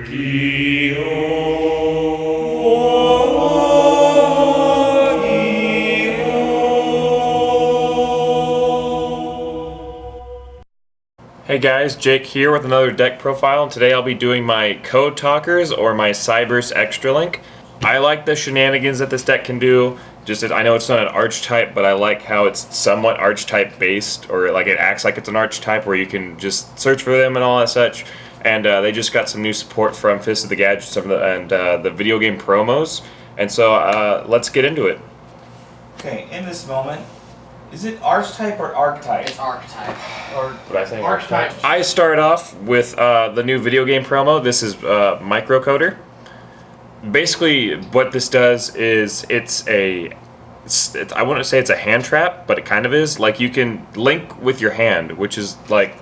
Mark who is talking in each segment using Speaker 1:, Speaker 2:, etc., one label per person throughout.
Speaker 1: Hey guys, Jake here with another deck profile, and today I'll be doing my Code Talkers or my Cyberse Extra Link. I like the shenanigans that this deck can do. I know it's not an archetype, but I like how it's somewhat archetype based, or like it acts like it's an archetype where you can just search for them and all that such. And they just got some new support from Fist of the Gadgets and the video game promos. And so let's get into it.
Speaker 2: Okay, in this moment, is it archetype or archetype?
Speaker 3: It's archetype.
Speaker 2: Or
Speaker 1: What I think?
Speaker 3: Archetype.
Speaker 1: I start off with the new video game promo. This is Microcoder. Basically, what this does is I wouldn't say it's a hand trap, but it kind of is. Like, you can link with your hand, which is like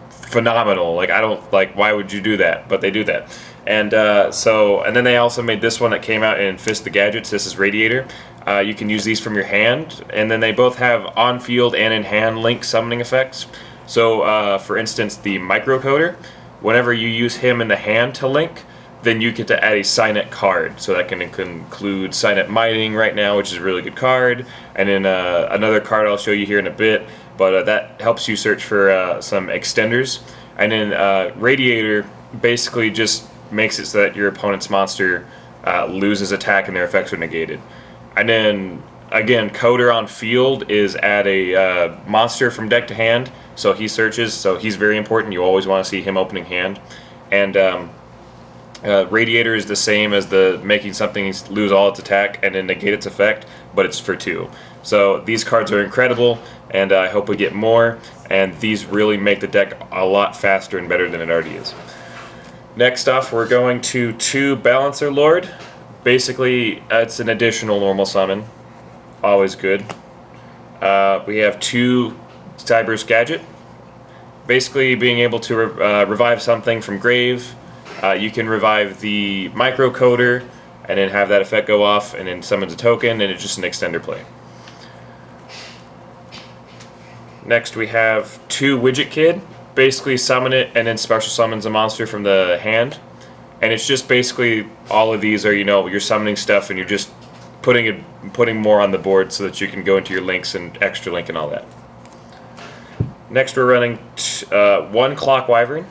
Speaker 1: phenomenal. Like, I don't like, why would you do that? But they do that. And and then they also made this one that came out in Fist of the Gadgets. This is Radiator. You can use these from your hand, and then they both have on-field and in-hand link summoning effects. So, for instance, the Microcoder, whenever you use him in the hand to link, then you get to add a Signet card. So that can include Signet Mining right now, which is a really good card, and then another card I'll show you here in a bit, but that helps you search for some extenders. And then Radiator basically just makes it so that your opponent's monster loses attack and their effects are negated. And then, again, Coder on field is add a monster from deck to hand, so he searches, so he's very important. You always want to see him opening hand. And Radiator is the same as the making something lose all its attack and then negate its effect, but it's for 2. So these cards are incredible, and I hope we get more, and these really make the deck a lot faster and better than it already is. Next off, we're going to 2 Balancer Lord. Basically, it's an additional normal summon. Always good. We have 2 Cyberse Gadget. Basically, being able to revive something from grave. You can revive the Microcoder and then have that effect go off and then summons a token, and it's just an extender play. Next, we have 2 Widget Kid. Basically, summon it and then special summons a monster from the hand. And it's just basically all of these are, you're summoning stuff and you're just putting more on the board so that you can go into your links and extra link and all that. Next, we're running 1 Clock Wyvern.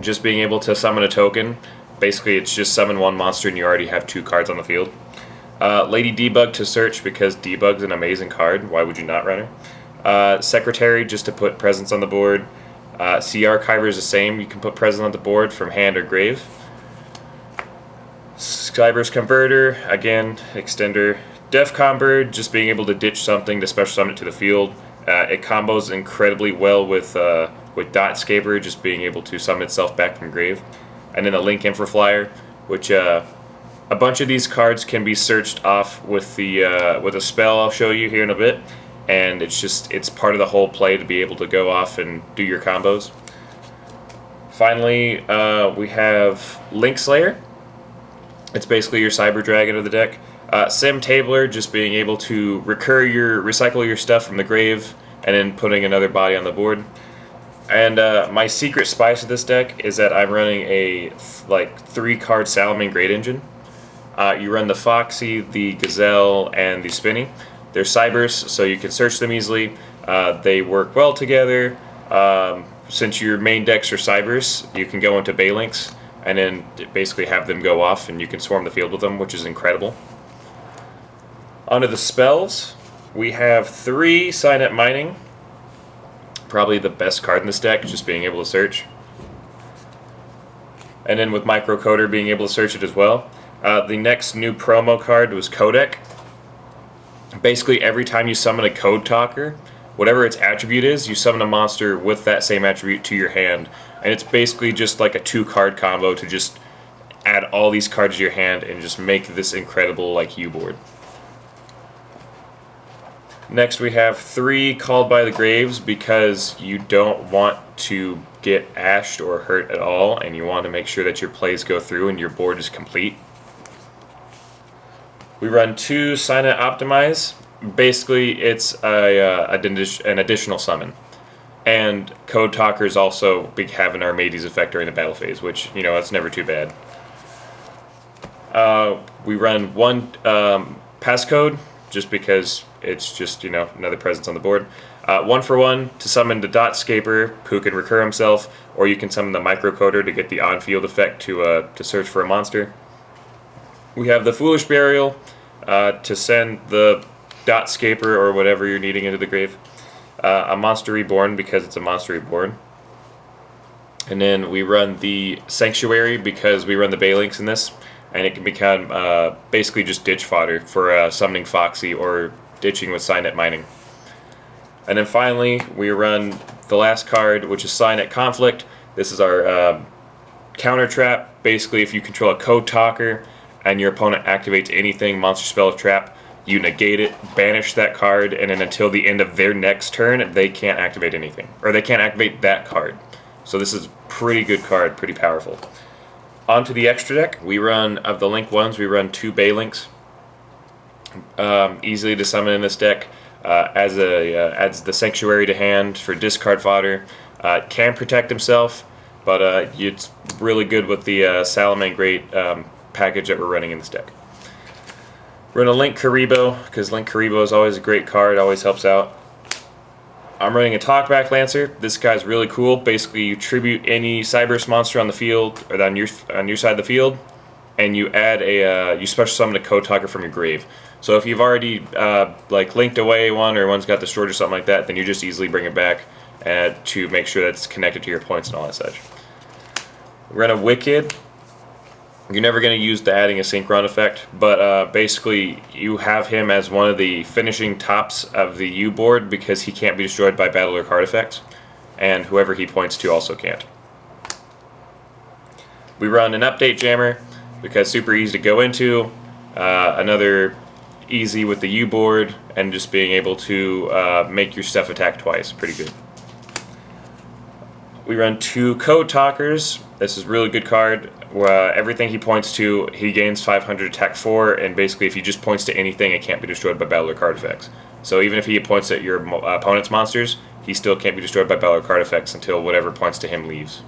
Speaker 1: Just being able to summon a token. Basically, it's just summon 1 monster and you already have 2 cards on the field. Lady Debug to search because Debug's an amazing card. Why would you not run her? Secretary just to put presence on the board. Sea Archiver is the same. You can put present on the board from hand or grave. Cyberse Converter, again, extender. Defcon Bird, just being able to ditch something to special summon it to the field. It combos incredibly well with Dotscaper, just being able to summon itself back from grave. And then a Link Infraflyer, which a bunch of these cards can be searched off with a spell I'll show you here in a bit. And it's part of the whole play to be able to go off and do your combos. Finally, we have Link Slayer. It's basically your Cyber Dragon of the deck. Sim Tabler, just being able to recycle your stuff from the grave and then putting another body on the board. And my secret spice of this deck is that I'm running a 3-card Salamine Great Engine. You run the Foxy, the Gazelle, and the Spinny. They're Cyberse, so you can search them easily. They work well together. Since your main decks are Cyberse, you can go into Baylinks and then basically have them go off, and you can swarm the field with them, which is incredible. Onto the spells, we have 3 Signet Mining. Probably the best card in this deck, just being able to search. And then with Microcoder being able to search it as well. The next new promo card was Codec. Basically, every time you summon a Code Talker, whatever its attribute is, you summon a monster with that same attribute to your hand. And it's basically just like a 2-card combo to just add all these cards to your hand and just make this incredible U-board. Next, we have 3 Called by the Graves because you don't want to get ashed or hurt at all, and you want to make sure that your plays go through and your board is complete. We run 2 Signet Optimize. Basically, it's an additional summon. And Code Talker's also have an Armades effect during the battle phase, which, that's never too bad. We run one passcode, just because it's just, another presence on the board. 1-for-1 to summon the Dotscaper, who can recur himself, or you can summon the Microcoder to get the on-field effect to search for a monster. We have the Foolish Burial to send the Dotscaper or whatever you're needing into the grave. A Monster Reborn because it's a Monster Reborn. And then we run the Sanctuary because we run the Balinks in this, and it can become basically just ditch fodder for summoning Foxy or ditching with Signet Mining. And then finally, we run the last card, which is Signet Conflict. This is our counter trap. Basically, if you control a Code Talker and your opponent activates anything, monster, spell, or trap, you negate it, banish that card, and then until the end of their next turn, they can't activate anything. Or they can't activate that card. So this is a pretty good card, pretty powerful. Onto the extra deck, we run, of the Link ones, we run 2 Balinks. Easily to summon in this deck. Adds the Sanctuary to hand for discard fodder. Can protect himself, but it's really good with the Salamang Great package that we're running in this deck. We're going to Link Karibo, because Link Karibo is always a great card, always helps out. I'm running a Talkback Lancer. This guy's really cool. Basically, you tribute any Cyberse monster on the field, or on your side of the field, and you add you special summon a Code Talker from your grave. So if you've already linked away one, or one's got destroyed or something like that, then you just easily bring it back to make sure that it's connected to your points and all that such. We're going to Wicked. You're never going to use the adding a Synchron effect, but basically you have him as one of the finishing tops of the U board because he can't be destroyed by battle or card effects, and whoever he points to also can't. We run an Update Jammer because super easy to go into, another easy with the U board, and just being able to make your stuff attack twice. Pretty good. We run 2 Code Talkers. This is a really good card. Everything he points to, he gains 500 attack 4, and basically if he just points to anything, it can't be destroyed by battle or card effects. So even if he points at your opponent's monsters, he still can't be destroyed by battle or card effects until whatever points to him leaves.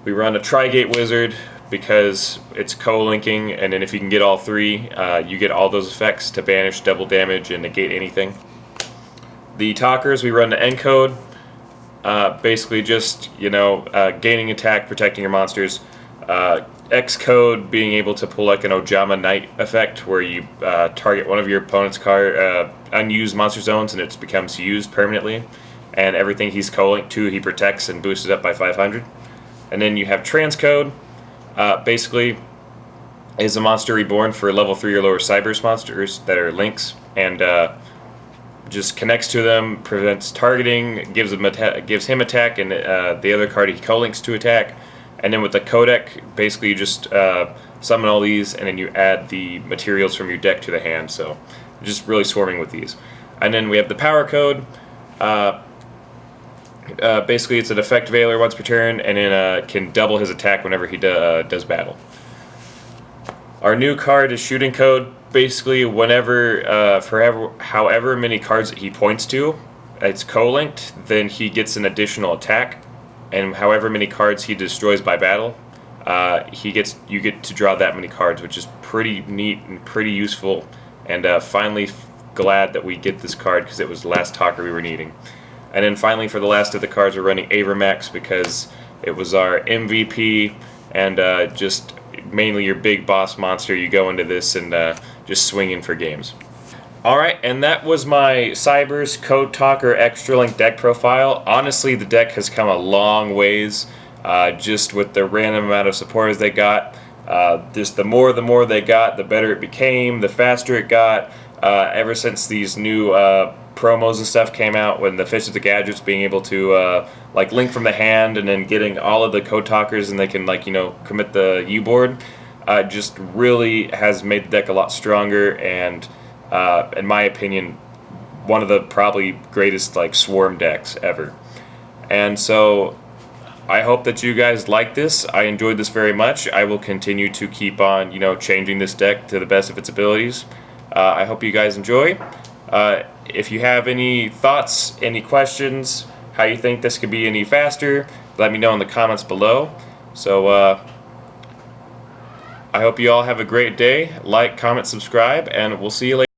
Speaker 1: We run a Trigate Wizard because it's co-linking, and then if you can get all 3, you get all those effects to banish, double damage, and negate anything. The Talkers, we run the Encode. Basically just, gaining attack, protecting your monsters. Xcode being able to pull like an Ojama Knight effect where you target one of your opponent's unused monster zones and it becomes used permanently. And everything he's co-linked to, he protects and boosts it up by 500. And then you have Transcode. Basically is a monster reborn for level 3 or lower Cyberse monsters that are links. And just connects to them, prevents targeting, gives him attack, and the other card he co-links to attack. And then with the Codec, basically you just summon all these, and then you add the materials from your deck to the hand. So just really swarming with these. And then we have the Power Code. Basically it's an effect Veiler once per turn, and then can double his attack whenever he does battle. Our new card is Shooting Code. Basically, whenever, however many cards that he points to, it's co-linked, then he gets an additional attack, and however many cards he destroys by battle, you get to draw that many cards, which is pretty neat and pretty useful. And finally, glad that we get this card because it was the last talker we were needing. And then finally, for the last of the cards, we're running Avermax because it was our MVP and just mainly your big boss monster. You go into this and just swinging for games. Alright, and that was my Cyberse Code Talker Extra Link deck profile. Honestly, the deck has come a long ways just with the random amount of supporters they got. Just the more they got, the better it became, the faster it got. Ever since these new promos and stuff came out, when the Fist of the Gadgets being able to link from the hand and then getting all of the Code Talkers and they can commit the U board, just really has made the deck a lot stronger and in my opinion one of the probably greatest swarm decks ever. And so I hope that you guys like this. I enjoyed this very much. I will continue to keep on changing this deck to the best of its abilities. I hope you guys enjoy. If you have any thoughts, any questions, how you think this could be any faster, let me know in the comments below. So I hope you all have a great day. Like, comment, subscribe, and we'll see you later.